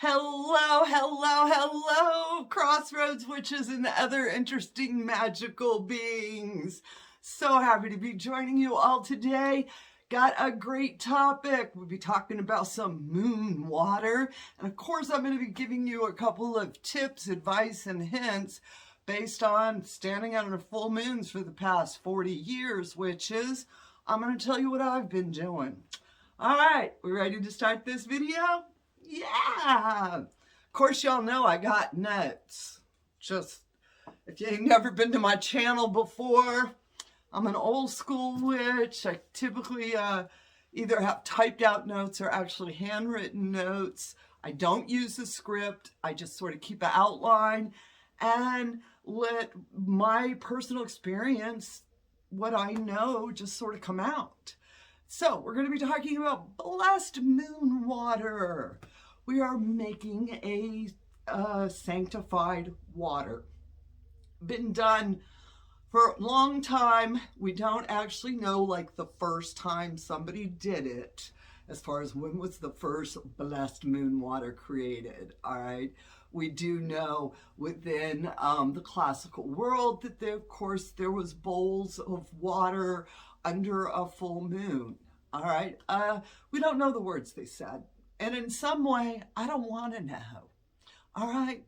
Hello, hello, hello, Crossroads Witches and other interesting magical beings. So happy to be joining you all today. Got a great topic. We'll be talking about some moon water. And of course, I'm going to be giving you a couple of tips, advice, and hints based on standing out on full moons for the past 40 years, witches. I'm going to tell you what I've been doing. All right, we ready to start this video? Yeah! Of course, y'all know I got notes. Just, if you ain't never been to my channel before, I'm an old school witch. I typically either have typed out notes or actually handwritten notes. I don't use a script. I just sort of keep an outline and let my personal experience, what I know, just sort of come out. So we're going to be talking about blessed moon water. We are making a sanctified water. Been done for a long time. We don't actually know like the first time somebody did it, as far as when was the first blessed moon water created. All right. We do know within the classical world that there, of course, there was bowls of water under a full moon. All right. We don't know the words they said. And in some way, I don't want to know. All right.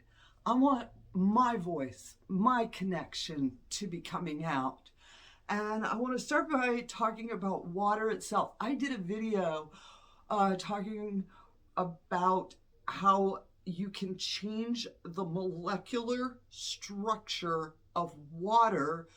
I want my voice, my connection to be coming out. And I want to start by talking about water itself. I did a video talking about how you can change the molecular structure of water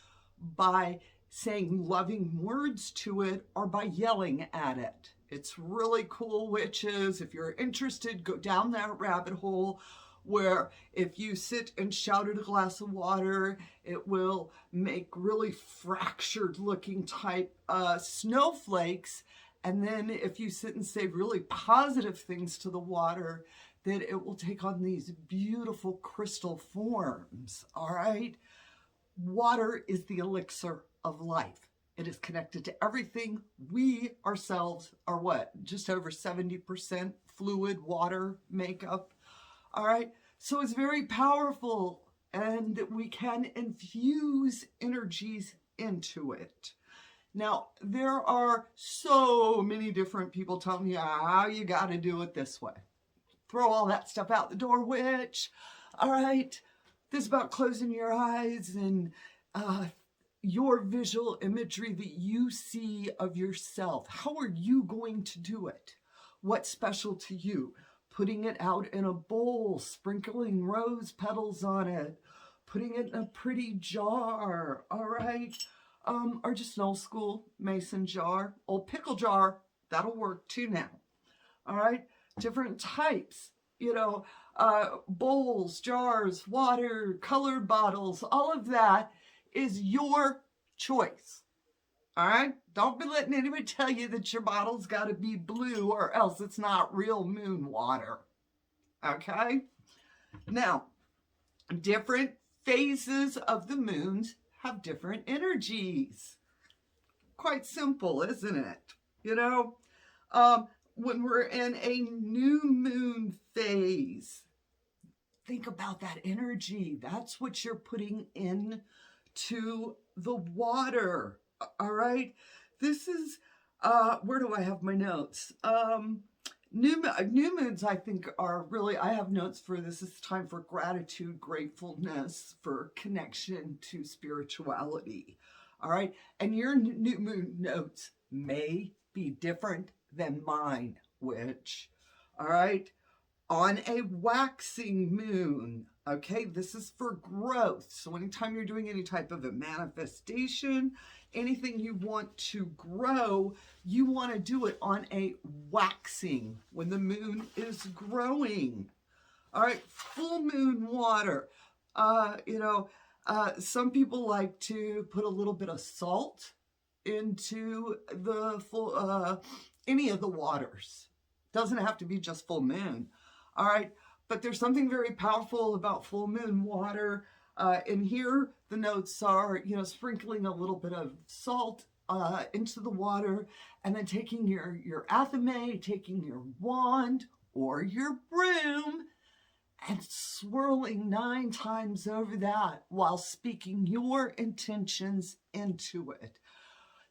by saying loving words to it or by yelling at it. It's really cool, witches. If you're interested, go down that rabbit hole where if you sit and shout at a glass of water, it will make really fractured looking type snowflakes. And then if you sit and say really positive things to the water, that it will take on these beautiful crystal forms. All right. Water is the elixir of life. It is connected to everything. We ourselves are what? Just over 70% fluid water makeup. All right. So it's very powerful and we can infuse energies into it. Now, there are so many different people telling you how you got to do it this way. Throw all that stuff out the door, witch. All right. This is about closing your eyes and your visual imagery that you see of yourself. How are you going to do it? What's special to you? Putting it out in a bowl, sprinkling rose petals on it, putting it in a pretty jar, all right? Or just an old school mason jar, old pickle jar, that'll work too now, all right? Different types, you know, bowls, jars, water, colored bottles, all of that is your choice. All right? Don't be letting anybody tell you that your bottle's got to be blue or else it's not real moon water. Okay? Now, different phases of the moons have different energies. Quite simple, isn't it? You know, when we're in a new moon phase, think about that energy. That's what you're putting in to the water. All right. This is, where do I have my notes? New moons, I think, are really, I have notes for this. It's time for gratitude, gratefulness, for connection to spirituality. All right. And your new moon notes may be different than mine, witch. All right. On a waxing moon, okay, this is for growth. So anytime you're doing any type of a manifestation, anything you want to grow, you want to do it on a waxing when the moon is growing. All right, full moon water. Some people like to put a little bit of salt into the full, any of the waters. Doesn't have to be just full moon. All right, but there's something very powerful about full moon water. And here the notes are, sprinkling a little bit of salt into the water and then taking your athame, taking your wand or your broom and swirling 9 times over that while speaking your intentions into it.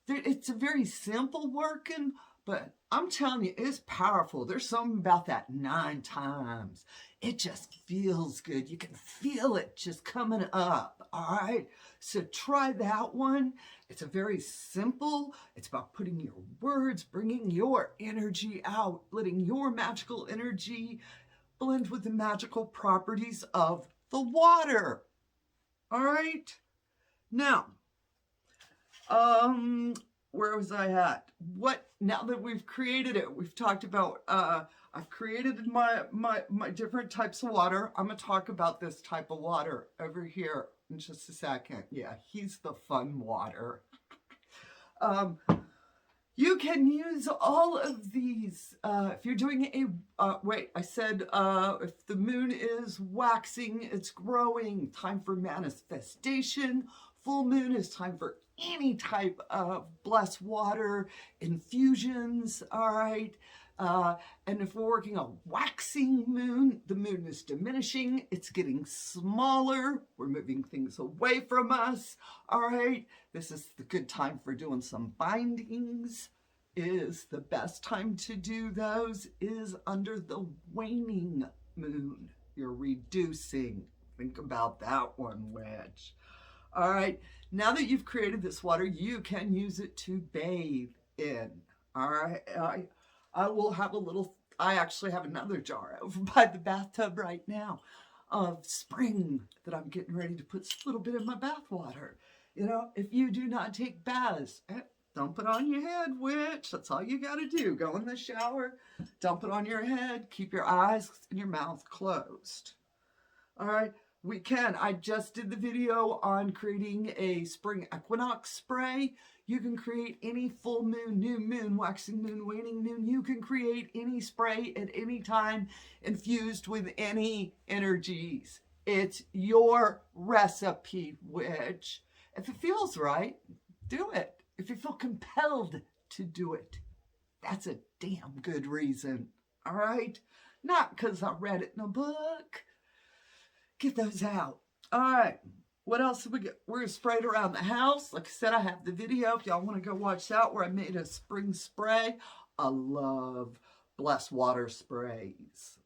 It's a very simple working, but I'm telling you, it's powerful. There's something about that 9 times. It just feels good. You can feel it just coming up, all right? So try that one. It's a very simple, it's about putting your words, bringing your energy out, letting your magical energy blend with the magical properties of the water. All right? Now, where was I at? Now that we've created it, we've talked about, I've created my different types of water. I'm going to talk about this type of water over here in just a second. Yeah, he's the fun water. You can use all of these if you're doing I said if the moon is waxing, it's growing, time for manifestation. Full moon is time for any type of blessed water, infusions, all right? And if we're working a waxing moon, the moon is diminishing, it's getting smaller, we're moving things away from us, all right? This is the good time for doing some bindings. Is the best time to do those is under the waning moon. You're reducing. Think about that one, witch. All right, now that you've created this water, you can use it to bathe in. All right, I will have I actually have another jar over by the bathtub right now of spring that I'm getting ready to put a little bit in my bath water. You know, if you do not take baths, dump it on your head, witch. That's all you got to do. Go in the shower, dump it on your head, keep your eyes and your mouth closed. All right. I just did the video on creating a spring equinox spray. You can create any full moon, new moon, waxing moon, waning moon. You can create any spray at any time infused with any energies. It's your recipe, witch. If it feels right, do it. If you feel compelled to do it, that's a damn good reason. All right? Not because I read it in a book. Get those out. All right. What else did we get? We're going to spray it around the house. Like I said, I have the video if y'all want to go watch that where I made a spring spray. I love blessed water sprays.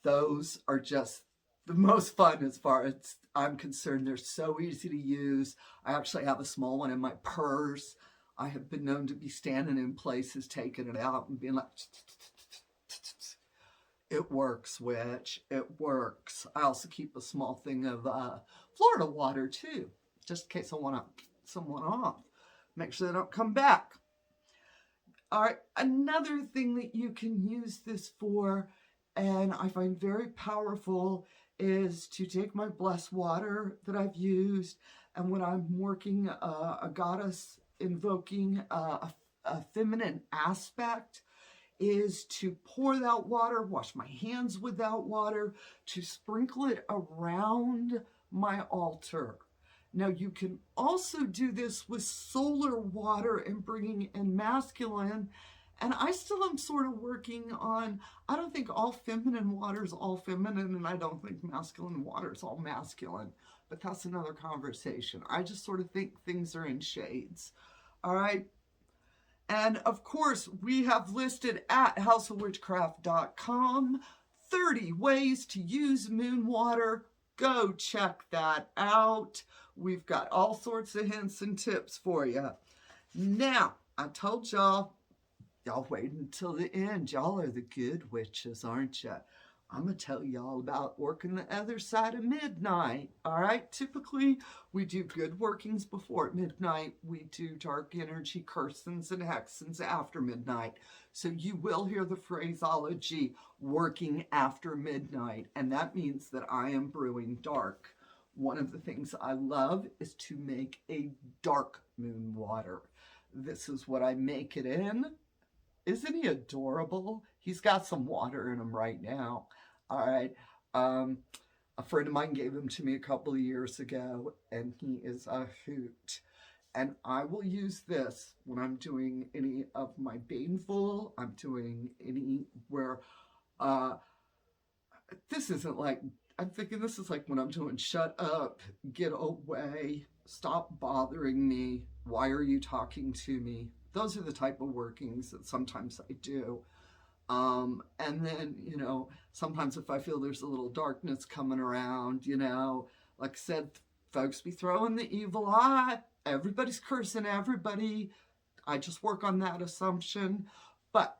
Those are just the most fun as far as I'm concerned. They're so easy to use. I actually have a small one in my purse. I have been known to be standing in places, taking it out and being like, it works, witch. It works. I also keep a small thing of Florida water, too, just in case I want to someone off. Make sure they don't come back. All right, another thing that you can use this for, and I find very powerful, is to take my blessed water that I've used, and when I'm working a goddess invoking a feminine aspect, is to pour that water, wash my hands with that water, to sprinkle it around my altar. Now you can also do this with solar water and bringing in masculine, and I still am sort of working on, I don't think all feminine water is all feminine, and I don't think masculine water is all masculine, but that's another conversation. I just sort of think things are in shades. All right. And of course, we have listed at houseofwitchcraft.com 30 ways to use moon water. Go check that out. We've got all sorts of hints and tips for you. Now, I told y'all wait until the end. Y'all are the good witches, aren't you? I'm going to tell y'all about working the other side of midnight. All right. Typically, we do good workings before midnight. We do dark energy cursings and hexings after midnight. So you will hear the phraseology working after midnight. And that means that I am brewing dark. One of the things I love is to make a dark moon water. This is what I make it in. Isn't he adorable? He's got some water in him right now. All right. A friend of mine gave him to me a couple of years ago, and he is a hoot. And I will use this when I'm doing any of my baneful, I'm doing any where, this isn't like, I'm thinking this is like when I'm doing shut up, get away, stop bothering me, why are you talking to me? Those are the type of workings that sometimes I do. And then, you know, sometimes if I feel there's a little darkness coming around, you know, like I said, folks be throwing the evil eye. Everybody's cursing everybody. I just work on that assumption. But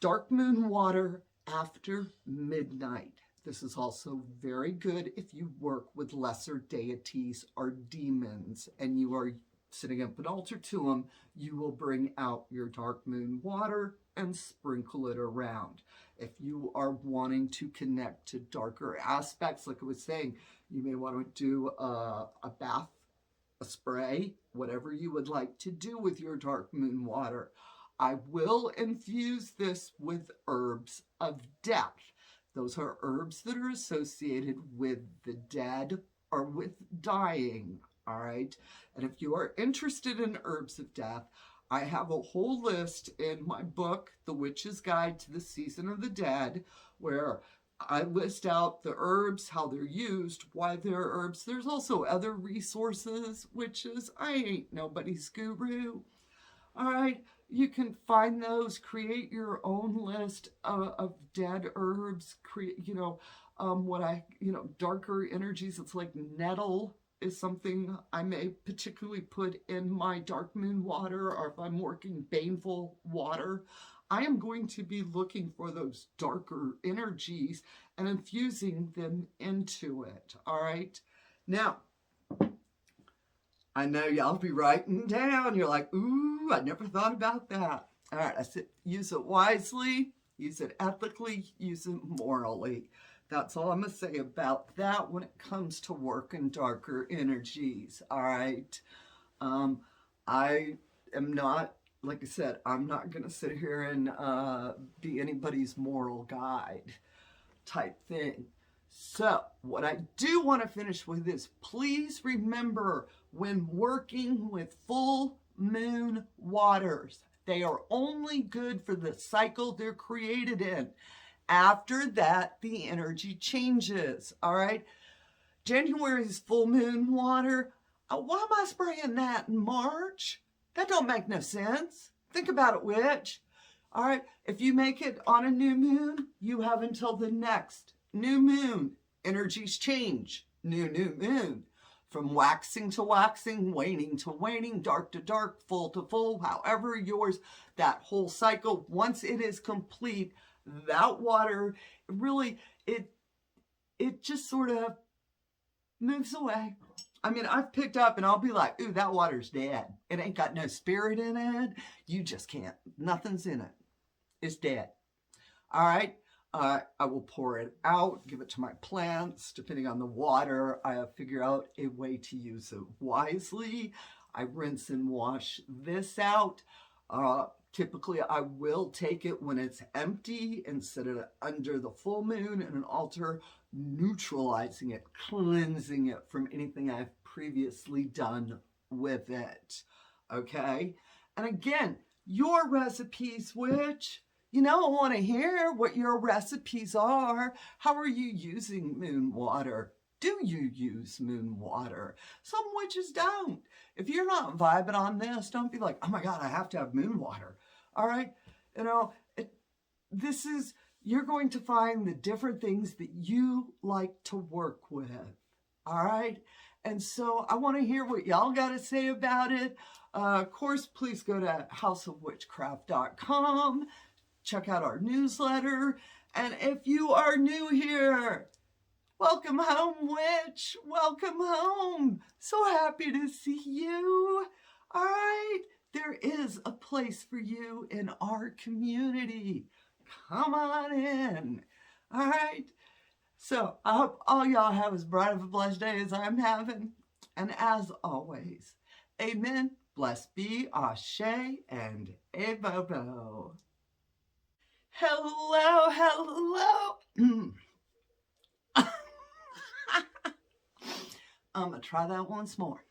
dark moon water after midnight. This is also very good if you work with lesser deities or demons and you are sitting up an altar to them. You will bring out your dark moon water and sprinkle it around. If you are wanting to connect to darker aspects, like I was saying, you may want to do a bath, a spray, whatever you would like to do with your dark moon water. I will infuse this with herbs of death. Those are herbs that are associated with the dead or with dying, all right? And if you are interested in herbs of death, I have a whole list in my book, The Witch's Guide to the Season of the Dead, where I list out the herbs, how they're used, why they're herbs. There's also other resources, witches. I ain't nobody's guru. All right, you can find those, create your own list of dead herbs, create, you know, darker energies. It's like nettle is something I may particularly put in my dark moon water, or if I'm working baneful water, I am going to be looking for those darker energies and infusing them into it, all right? Now, I know y'all be writing down. You're like, ooh, I never thought about that. All right, I said use it wisely, use it ethically, use it morally. That's all I'm going to say about that when it comes to working darker energies, all right? I am not, like I said, I'm not going to sit here and be anybody's moral guide type thing. So what I do want to finish with is, please remember, when working with full moon waters, they are only good for the cycle they're created in. After that, the energy changes, all right? January's full moon water. Why am I spraying that in March? That don't make no sense. Think about it, witch. All right, if you make it on a new moon, you have until the next new moon. Energies change. New moon. From waxing to waxing, waning to waning, dark to dark, full to full, however yours, that whole cycle, once it is complete, that water really, it just sort of moves away. I mean, I've picked up and I'll be like, ooh, that water's dead. It ain't got no spirit in it. You just can't. Nothing's in it. It's dead. All right. I will pour it out, give it to my plants. Depending on the water, I figure out a way to use it wisely. I rinse and wash this out. Typically, I will take it when it's empty and set it under the full moon in an altar, neutralizing it, cleansing it from anything I've previously done with it. Okay? And again, your recipes, witch. You know, I want to hear what your recipes are. How are you using moon water? Do you use moon water? Some witches don't. If you're not vibing on this, don't be like, oh my God, I have to have moon water. All right? You know, you're going to find the different things that you like to work with. All right? And so I want to hear what y'all got to say about it. Of course, please go to houseofwitchcraft.com. Check out our newsletter. And if you are new here, welcome home, witch. Welcome home. So happy to see you. All right. There is a place for you in our community. Come on in. All right. So I hope all y'all have as bright of a blessed day as I'm having. And as always, amen. Blessed be Ashe and H.o.W. Hello, hello. I'm going to try that once more.